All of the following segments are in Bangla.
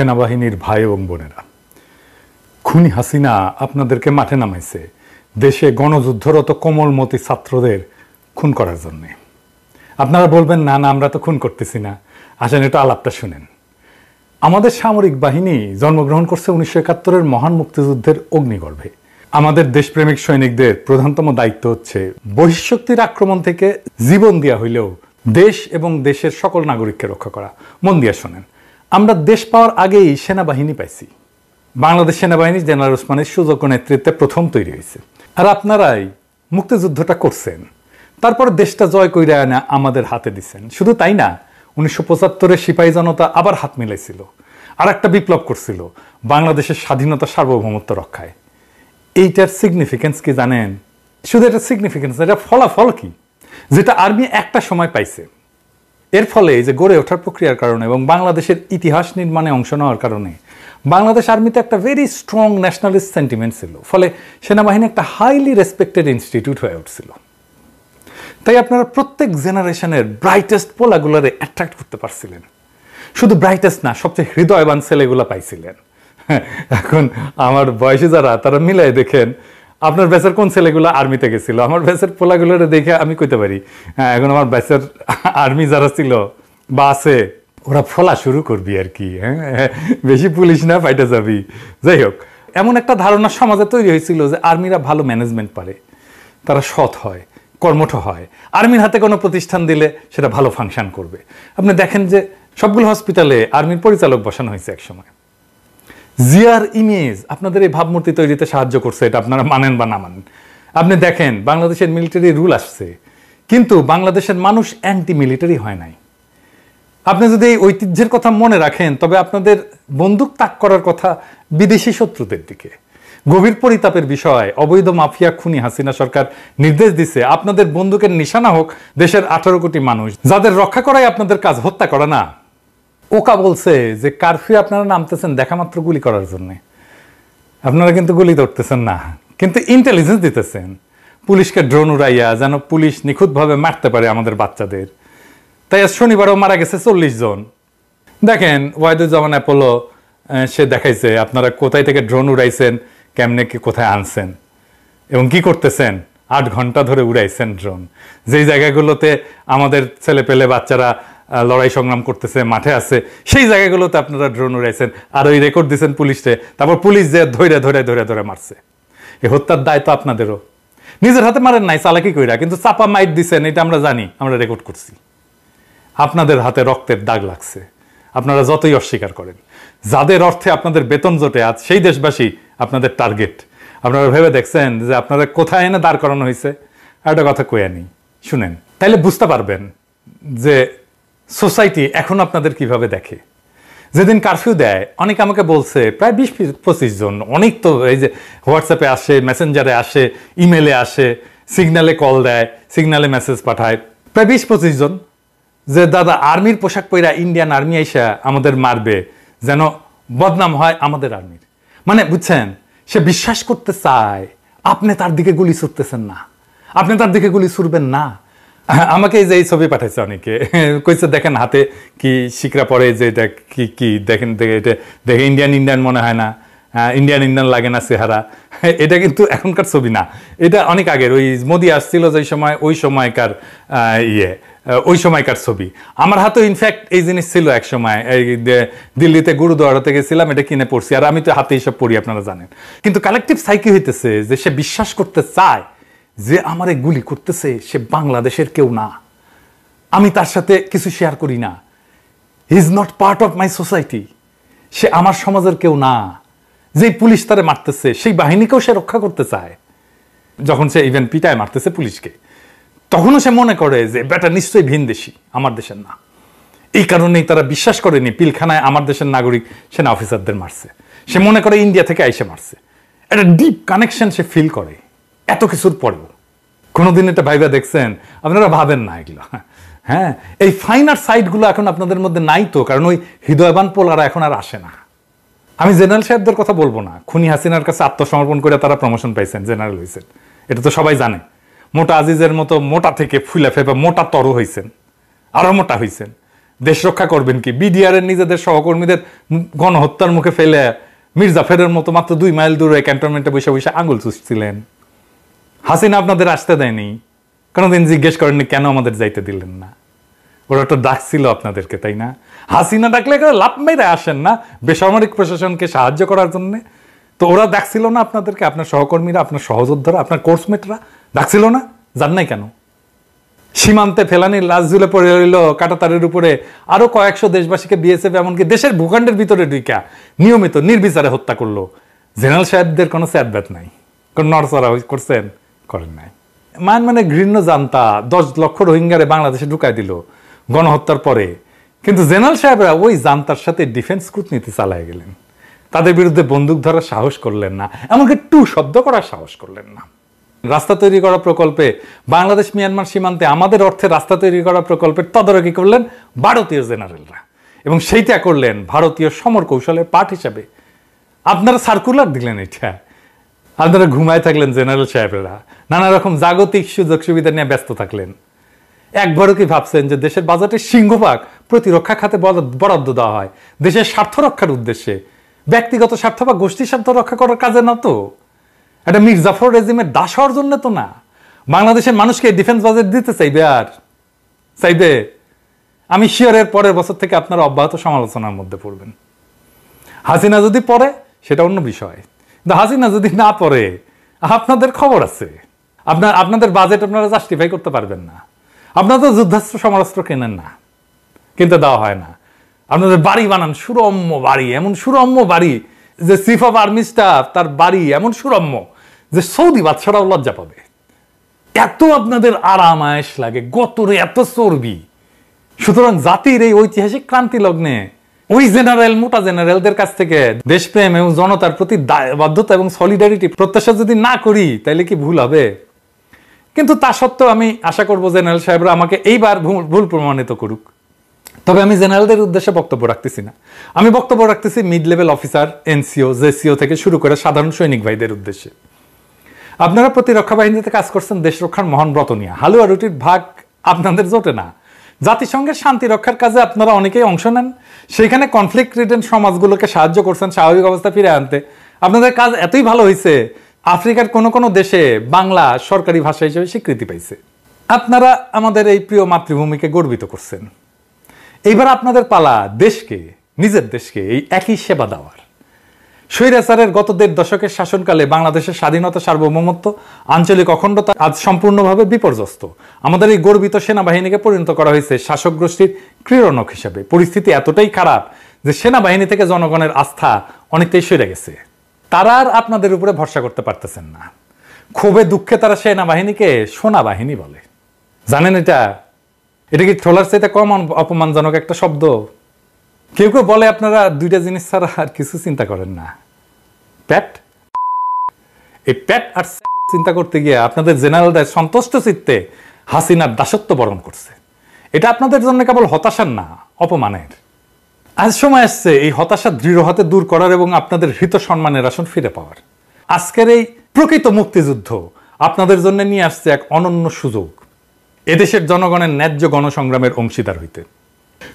সেনাবাহিনীর ভাই এবং বোনেরা, খুনি হাসিনা আপনাদেরকে মাঠে নামাইছে দেশে গণযুদ্ধরত কোমলমতি ছাত্রদের খুন করার জন্য। আপনারা বলবেন, না না, আমরা তো খুন করতেছি না। আসেন এটা আলাপটা শুনেন। আমাদের সামরিক বাহিনী জন্মগ্রহণ করছে 1971-এর মহান মুক্তিযুদ্ধের অগ্নিগর্ভে। আমাদের দেশপ্রেমিক সৈনিকদের প্রধানতম দায়িত্ব হচ্ছে বহিঃশক্তির আক্রমণ থেকে জীবন দেওয়া হইলেও দেশ এবং দেশের সকল নাগরিককে রক্ষা করা। মন দিয়ে শোনেন, আমরা দেশ পাওয়ার আগেই সেনাবাহিনী পাইছি। বাংলাদেশ সেনাবাহিনী জেনারেল ওসমানের সুযোগ্য নেতৃত্বে প্রথম তৈরি হয়েছে। আর আপনারাই মুক্তিযুদ্ধটা করছেন, তারপর দেশটা জয় কইরা আনা আমাদের হাতে দিচ্ছেন। শুধু তাই না, 1975-এ সিপাহী জনতা আবার হাত মিলাইছিল, আর একটা বিপ্লব করছিল বাংলাদেশের স্বাধীনতা সার্বভৌমত্ব রক্ষায়। এইটার সিগনিফিকেন্স কি জানেন? শুধু এটা সিগনিফিকেন্স, এটা ফলাফল কি, যেটা আর্মি একটা সময় পাইছে। এর ফলে যে গড়ে ওঠার প্রক্রিয়ার কারণে এবং বাংলাদেশের ইতিহাস নির্মাণে অংশ নেওয়ার কারণে বাংলাদেশ আর্মিতে একটা ভেরি স্ট্রং ন্যাশনালিস্ট সেন্টিমেন্ট ছিল। ফলে সেনাবাহিনী একটা হাইলি রেসপেক্টেড ইনস্টিটিউট হয়ে উঠছিল। তাই আপনারা প্রত্যেক জেনারেশনের ব্রাইটেস্ট পোলাগুলারে অ্যাট্রাক্ট করতে পারছিলেন। শুধু ব্রাইটেস্ট না, সবচেয়ে হৃদয়বান ছেলেগুলা পাইছিলেন। এখন আমার বয়সী যারা, তারা মিলাই দেখেন আপনার ব্যাচের কোন ছেলেগুলো আর্মিতে গেছিল। আমার ব্যাচের পোলাগুলোরে দেখে আমি কইতে পারি, হ্যাঁ, এখন আমার ব্যাচের আর্মি যারা ছিল বা আছে, ওরা ফলা শুরু করবি আর কি। হ্যাঁ, বেশি পুলিশ না, ফাইটে যাবি। যাই হোক, এমন একটা ধারণা সমাজে তৈরি হয়েছিল যে আর্মিরা ভালো ম্যানেজমেন্ট পারে, তারা সৎ হয়, কর্মঠ হয়, আর্মির হাতে কোনো প্রতিষ্ঠান দিলে সেটা ভালো ফাংশন করবে। আপনি দেখেন যে সবগুলো হসপিটালে আর্মির পরিচালক বসানো হয়েছে একসময়। জিয়ার ইমেজ আপনাদের এই ভাবমূর্তি তৈরিতে সাহায্য করছে, এটা আপনারা মানেন বা না মানেন। আপনি দেখেন বাংলাদেশের মিলিটারি রুল আসছে, কিন্তু বাংলাদেশের মানুষ অ্যান্টি মিলিটারি হয় নাই। আপনি যদি এই ঐতিহ্যের কথা মনে রাখেন, তবে আপনাদের বন্দুক তাক করার কথা বিদেশি শত্রুদের দিকে। গভীর পরিতাপের বিষয়, অবৈধ মাফিয়া খুনি হাসিনা সরকার নির্দেশ দিছে আপনাদের বন্দুকের নিশানা হোক দেশের 18 কোটি মানুষ, যাদের রক্ষা করাই আপনাদের কাজ, হত্যা করা না। ওকা বলছে যে কারফিউ আপনারা নামতেছেন দেখা মাত্র গুলি করার জন্য। আপনারা কিন্তু গুলি ধরতেছেন না, কিন্তু ইন্টেলিজেন্স দিতেছেন পুলিশকে ড্রোন উড়াইয়া, যেন পুলিশ নিখুঁতভাবে মারতে পারে আমাদের বাচ্চাদের। তাই আজ শনিবারও মারা গেছে 40 জন। দেখেন ওয়াহিদুজ্জামান অ্যাপোলো, সে দেখাইছে আপনারা কোথায় থেকে ড্রোন উড়াইছেন, কেমনে কি কোথায় আনছেন এবং কি করতেছেন। 8 ঘন্টা ধরে উড়াইছেন ড্রোন। যেই জায়গাগুলোতে আমাদের ছেলে পেলে বাচ্চারা লড়াই সংগ্রাম করতেছে, মাঠে আছে, সেই জায়গাগুলোতে আপনারা ড্রোন উড়াইছেন, আর ওই রেকর্ড দিচ্ছেন পুলিশে। তারপর পুলিশ যে ধরে ধরে ধরে ধরে মারছে। এই হত্যার দায় তো আপনাদেরও। নিজের হাতে মারেন নাই, চালাকি কইরা, কিন্তু চাপা মাইট দিচ্ছেন, এটা আমরা জানি, আমরা রেকর্ড করছি। আপনাদের হাতে রক্তের দাগ লাগছে, আপনারা যতই অস্বীকার করেন। যাদের অর্থে আপনাদের বেতন জোটে, আজ সেই দেশবাসী আপনাদের টার্গেট। আপনারা ভেবে দেখছেন যে আপনারা কোথায় এনে দাঁড় করানো হয়েছে? একটা কথা কইয়া নেই, শুনেন, তাইলে বুঝতে পারবেন যে সোসাইটি এখন আপনাদের কিভাবে দেখে। যেদিন কারফিউ দেয়, অনেকে আমাকে বলছে প্রায় 20-25 জন, অনেক তো এই যে হোয়াটসঅ্যাপে আসে, মেসেঞ্জারে আসে, ইমেলে আসে, সিগন্যালে কল দেয়, সিগন্যালে মেসেজ পাঠায়, প্রায় 20-25 জন, যে দাদা আর্মির পোশাক পরা ইন্ডিয়ান আর্মি আইসা আমাদের মারবে, যেন বদনাম হয় আমাদের আর্মির। মানে বুঝছেন, সে বিশ্বাস করতে চায় আপনি তার দিকে গুলি ছুটতেছেন না, আপনি তার দিকে গুলি ছুটবেন না। আমাকে এই যে এই ছবি পাঠাইছে অনেকে, কইছে দেখেন হাতে কি শিকরা পরে, যে এটা কি কি দেখেন, এটা দেখে ইন্ডিয়ান মনে হয় না, ইন্ডিয়ান লাগে না চেহারা। এটা কিন্তু এখনকার ছবি না, এটা অনেক আগের, ওই মোদি আসছিল যে সময়, ওই সময়কার ওই সময়কার ছবি। আমার হাতে ইনফ্যাক্ট এই জিনিস ছিল এক সময়, এই দিল্লিতে গুরুদুয়ারাতে গেছিলাম, এটা কিনে পড়ছি, আর আমি তো হাতে এইসব পড়ি, আপনারা জানেন। কিন্তু কালেকটিভ সাইকি হইতেছে যে সে বিশ্বাস করতে চায় যে আমারে গুলি করতেছে সে বাংলাদেশের কেউ না, আমি তার সাথে কিছু শেয়ার করি না, he is not part of my society, সে আমার সমাজের কেউ না। যেই পুলিশ তারে মারতেছে, সেই বাহিনীকেও সে রক্ষা করতে চায়। যখন সে ইভেন পিটায় মারতেছে পুলিশকে, তখনও সে মনে করে যে বেটা নিশ্চয়ই ভিনদেশী, আমার দেশের না। এই কারণেই তারা বিশ্বাস করেনি পিলখানায় আমার দেশের নাগরিক সেনা অফিসারদের মারছে। সে মনে করে ইন্ডিয়া থেকে আইসে মারছে। একটা ডিপ কানেকশন সে ফিল করে এত কিছুর পরেও। কোনোদিন এটা ভাইবা দেখছেন? আপনারা ভাবেন না এগুলো। হ্যাঁ, এই ফাইনার সাইডগুলো এখন আপনাদের মধ্যে নাই তো, কারণ ওই হৃদয়বান পোলারা এখন আর আসে না। আমি জেনারেল সাহেবদের কথা বলবো না, খুনি হাসিনার কাছে আত্মসমর্পণ করে তারা প্রমোশন পাইছেন, জেনারেল হয়েছেন, এটা তো সবাই জানে। মোটা আজিজের মতো মোটা থেকে ফুলে ফেপে মোটা তর হয়েছেন, আরো মোটা হয়েছেন, দেশ রক্ষা করবেন কি? বিডিআর এর নিজেদের সহকর্মীদের গণহত্যার মুখে ফেলে মির্জাফরের মতো মাত্র 2 মাইল দূরে ক্যান্টনমেন্টে বসে বসে আঙুল চুষছিলেন। হাসিনা আপনাদের আসতে দেয়নি, কোনোদিন জিজ্ঞেস করেননি কেন আমাদের যাইতে দিলেন না? ওরা তো ডাকছিল আপনাদেরকে, তাই না? হাসিনা ডাকলে লাভ মেরে আসেন না বেসামরিক প্রশাসনকে সাহায্য করার জন্য? তো ওরা ডাকছিল না আপনাদেরকে? আপনার সহকর্মীরা, আপনার সহযোদ্ধারা, আপনার কোর্সমেটরা ডাকছিল না? জান নাই কেন? সীমান্তে ফেলানির লাশ ঝুলে পড়ে রইল কাঁটাতারের উপরে, আরো কয়েকশো দেশবাসীকে বিএসএফ এমনকি দেশের ভূখণ্ডের ভিতরে ঢুকা নিয়মিত নির্বিচারে হত্যা করলো। জেনারেল সাহেবদের কোনো স্যাদব্যাত নাই, কোন নড়চড়া করছেন? করেন নাই। মানে ঘৃণ্য জান্তা 10 লক্ষ রোহিঙ্গারে বাংলাদেশে ঢুকাই দিল গণহত্যার পরে, কিন্তু জেনারেল সাহেবরা ওই জান্তার সাথে ডিফেন্স কূটনীতি চালায় গেলেন। তাদের বিরুদ্ধে বন্দুক ধরার সাহস করলেন না, এমনকি টু শব্দ করার সাহস করলেন না। রাস্তা তৈরি করা প্রকল্পে বাংলাদেশ মিয়ানমার সীমান্তে আমাদের অর্থে রাস্তা তৈরি করা প্রকল্পের তদারকি করলেন ভারতীয় জেনারেলরা, এবং সেইটা করলেন ভারতীয় সমর কৌশলের পার্ট হিসাবে। আপনারা সার্কুলার দিলেন, এটা আপনারা ঘুমায় থাকলেন জেনারেল সাহেবরা, নানা রকম জাগতিক সুযোগ সুবিধা নিয়ে ব্যস্ত থাকলেন। একবারও কি ভাবছেন যে দেশের বাজেটের সিংহভাগ প্রতিরক্ষা খাতে বরাদ্দ দেওয়া হয় দেশের স্বার্থ রক্ষার উদ্দেশ্যে, ব্যক্তিগত স্বার্থ বা গোষ্ঠী স্বার্থ রক্ষা করার কাজে না তো? এটা মির্জাফর রেজিমের দাস হওয়ার জন্য তো না। বাংলাদেশের মানুষকে ডিফেন্স বাজেট দিতে চাইবে? আর চাইবে? আমি শিওরের পরের বছর থেকে আপনারা অব্যাহত সমালোচনার মধ্যে পড়বেন। হাসিনা যদি পড়ে সেটা অন্য বিষয়, কিন্তু হাসিনা যদি না পড়ে আপনাদের খবর আছে। আপনাদের বাজেট আপনারা জাস্টিফাই করতে পারবেন না। আপনারা তো যুদ্ধাস্ত্র সমরাস্ত্র কেনেন না, কিনতে দেওয়া হয় না। আপনাদের বাড়ি বানান সুরম্য বাড়ি, এমন সুরম্য বাড়ি যে চিফ অফ আর্মি স্টাফ তার বাড়ি এমন সুরম্য যে সৌদি বাদশারাও লজ্জা পাবে। এত আপনাদের আরাম আয়েশ লাগে, গতরে এত চর্বি। সুতরাং জাতির এই ঐতিহাসিক ক্রান্তি লগ্নে ওই জেনারেল, মোটা জেনারেলদের কাছ থেকে দেশপ্রেম এবং জনতার প্রতি দায়বদ্ধতা এবং সলিডারিটি প্রত্যাশা যদি না করি তাহলে কি ভুল হবে? কিন্তু তা সত্ত্বেও আমি আশা করব জেনারেল সাহেবরা আমাকে এইবার ভুল প্রমাণিত করুক। তবে আমি জেনারেলদের উদ্দেশ্যে বক্তব্য রাখতেছি না, আমি বক্তব্য রাখতেছি mid level officer, NCO, JCO থেকে শুরু করে সাধারণ সৈনিক ভাইদের উদ্দেশ্যে। আপনারা প্রতিরক্ষা বাহিনীতে কাজ করছেন দেশ রক্ষার মহান ব্রত নিয়ে। হালুয়া রুটির ভাগ আপনাদের জোটে না। জাতিসংঘের শান্তি রক্ষার কাজে আপনারা অনেকেই অংশ নেন, সেখানে কনফ্লিক্ট রিডেন সমাজগুলোকে সাহায্য করছেন স্বাভাবিক অবস্থা ফিরে আনতে। আপনাদের কাজ এতই ভালো হয়েছে আফ্রিকার কোনো কোনো দেশে বাংলা সরকারি ভাষা হিসেবে স্বীকৃতি পাইছে। আপনারা আমাদের এই প্রিয় মাতৃভূমিকে গর্বিত করছেন। এইবার আপনাদের পালা দেশকে, নিজের দেশকে এই একই সেবা দেওয়ার। স্বৈরাচারের গত 1.5 দশকের শাসনকালে বাংলাদেশের স্বাধীনতা, সার্বভৌমত্ব, আঞ্চলিক অখণ্ডতা আজ সম্পূর্ণভাবে বিপর্যস্ত। আমাদের এই গর্বিত সেনাবাহিনীকে পরিণত করা হয়েছে শাসক গোষ্ঠীর ক্রীড়নক হিসাবে। পরিস্থিতি এতটাই খারাপ যে সেনাবাহিনী থেকে জনগণের আস্থা অনেকটাই সরে গেছে। তারা আর আপনাদের উপরে ভরসা করতে পারতেছেন না। ক্ষোভে দুঃখে তারা সেনাবাহিনীকে সোনা বাহিনী বলে। জানেন এটা কি ট্রলার চাইতে কম অপমানজনক একটা শব্দ? কেউ কেউ বলে আপনারা 2টা জিনিস ছাড়া আর কিছু চিন্তা করেন না, প্যাট। এই প্যাট আর চিন্তা করতে গিয়ে আপনাদের জেনারেলরা সন্তুষ্ট চিত্তে হাসিনার দাসত্ব বরণ করছে। এটা আপনাদের জন্য কেবল হতাশার না, অপমানের। আজ সময় আসছে এই হতাশা দৃঢ় হাতে দূর করার এবং আপনাদের হৃত সম্মানের আসন ফিরে পাওয়ার। আজকের এই প্রকৃত মুক্তিযুদ্ধ আপনাদের জন্য নিয়ে আসছে এক অনন্য সুযোগ, এদেশের জনগণের ন্যায্য গণসংগ্রামের অংশীদার হইতে।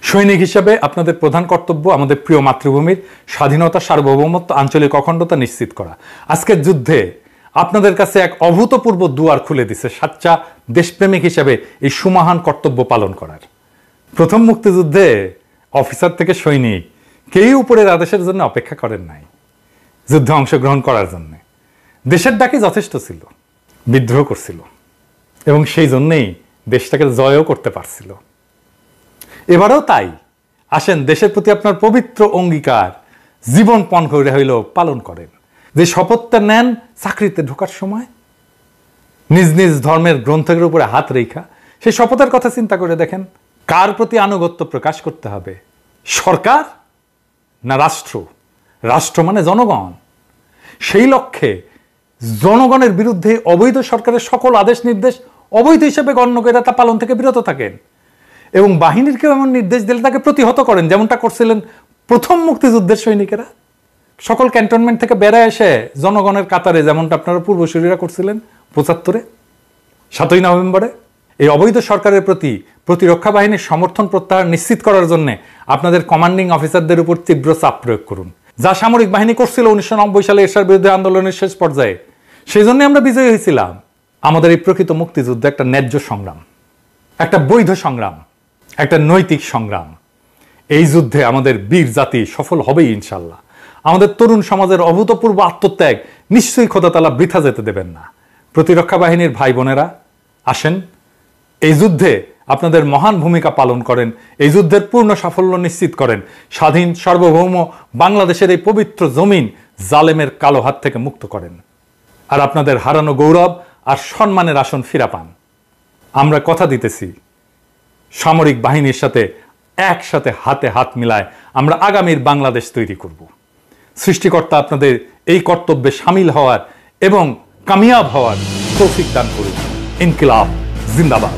সৈনিক হিসাবে আপনাদের প্রধান কর্তব্য আমাদের প্রিয় মাতৃভূমির স্বাধীনতা, সার্বভৌমত্ব, আঞ্চলিক অখণ্ডতা নিশ্চিত করা। আজকের যুদ্ধে আপনাদের কাছে এক অভূতপূর্ব দুয়ার খুলে দিছে সাচ্চা দেশপ্রেমিক হিসাবে এই সুমহান কর্তব্য পালন করার। প্রথম মুক্তিযুদ্ধে অফিসার থেকে সৈনিক কেউ উপরের আদেশের জন্য অপেক্ষা করেন নাই যুদ্ধে অংশগ্রহণ করার জন্য। দেশের ডাকে যথেষ্ট ছিল, বিদ্রোহ করছিল এবং সেই জন্যেই দেশটাকে জয়ও করতে পারছিল। এবারেও তাই। আসেন দেশের প্রতি আপনার পবিত্র অঙ্গীকার জীবনপণ করে হইলেও পালন করেন। যে শপথটা নেন চাকরিতে ঢোকার সময়, নিজ নিজ ধর্মের গ্রন্থের উপরে হাত রেখা, সেই শপথের কথা চিন্তা করে দেখেন কার প্রতি আনুগত্য প্রকাশ করতে হবে, সরকার না রাষ্ট্র? রাষ্ট্র মানে জনগণ। সেই লক্ষ্যে জনগণের বিরুদ্ধে অবৈধ সরকারের সকল আদেশ নির্দেশ অবৈধ হিসেবে গণ্য করে তা পালন থেকে বিরত থাকেন এবং বাহিনীরকেও এমন নির্দেশ দিলে তাকে প্রতিহত করেন, যেমনটা করছিলেন প্রথম মুক্তিযুদ্ধের সৈনিকেরা। সকল ক্যান্টনমেন্ট থেকে বেড়ায় এসে জনগণের কাতারে, যেমনটা আপনারা পূর্বসূরীরা করছিলেন 75-এ, 7ই নভেম্বরে। এই অবৈধ সরকারের প্রতি প্রতিরক্ষা বাহিনীর সমর্থন প্রত্যাহার নিশ্চিত করার জন্য আপনাদের কমান্ডিং অফিসারদের উপর তীব্র চাপ প্রয়োগ করুন। যা সামরিক বাহিনী করছিল 1990 সালে এরশার বিরুদ্ধে আন্দোলনের শেষ পর্যায়ে, সেই জন্য আমরা বিজয়ী হয়েছিলাম। আমাদের এই প্রকৃত মুক্তিযুদ্ধ একটা ন্যায্য সংগ্রাম, একটা বৈধ সংগ্রাম, একটা নৈতিক সংগ্রাম। এই যুদ্ধে আমাদের বীর জাতি সফল হবেই ইনশাল্লাহ। আমাদের তরুণ সমাজের অভূতপূর্ব আত্মত্যাগ নিশ্চয়ই খোদা তাআলা বৃথা যেতে দেবেন না। প্রতিরক্ষা বাহিনীর ভাই বোনেরা, আসেন এই যুদ্ধে আপনাদের মহান ভূমিকা পালন করেন, এই যুদ্ধের পূর্ণ সাফল্য নিশ্চিত করেন, স্বাধীন সার্বভৌম বাংলাদেশের এই পবিত্র জমিন জালেমের কালো হাত থেকে মুক্ত করেন, আর আপনাদের হারানো গৌরব আর সম্মানের আসন ফিরা পান। আমরা কথা দিতেছি, সামরিক বাহিনীর সাথে একসাথে হাতে হাত মিলায় আমরা আগামীর বাংলাদেশ তৈরি করব। সৃষ্টিকর্তা আপনাদের এই কর্তব্যে সামিল হওয়ার এবং কামিয়াব হওয়ার তৌফিক দান করুন। ইনকিলাব জিন্দাবাদ।